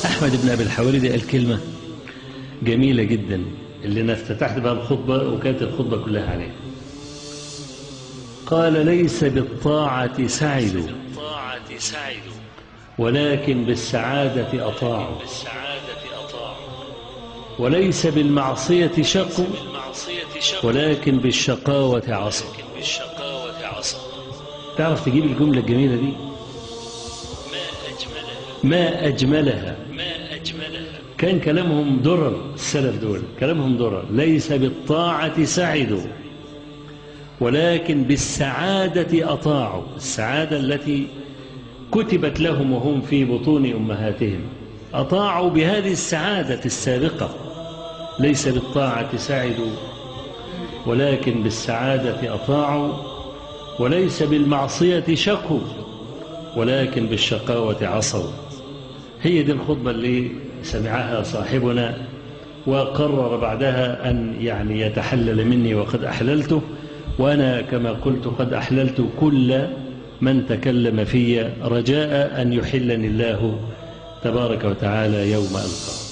أحمد بن أبي الحواري قال كلمة جميلة جدا اللي أنا افتتحت بها الخطبة وكانت الخطبة كلها عليها. قال: ليس بالطاعة سعدوا ولكن بالسعادة أطاعوا، وليس بالمعصية شقوا ولكن بالشقاوة عصوا. تعرف تجيب الجملة الجميلة دي؟ ما أجملها. كان كلامهم درر، السلف دول كلامهم درر. ليس بالطاعة سعدوا ولكن بالسعادة أطاعوا، السعادة التي كتبت لهم وهم في بطون أمهاتهم، أطاعوا بهذه السعادة السابقة. ليس بالطاعة سعدوا ولكن بالسعادة أطاعوا، وليس بالمعصية شقوا ولكن بالشقاوة عصوا. هي دي الخطبة اللي سمعها صاحبنا وقرر بعدها أن يتحلل مني وقد أحللته، وأنا كما قلت قد أحللت كل من تكلم في رجاء أن يحلني الله تبارك وتعالى يوم ألقاه.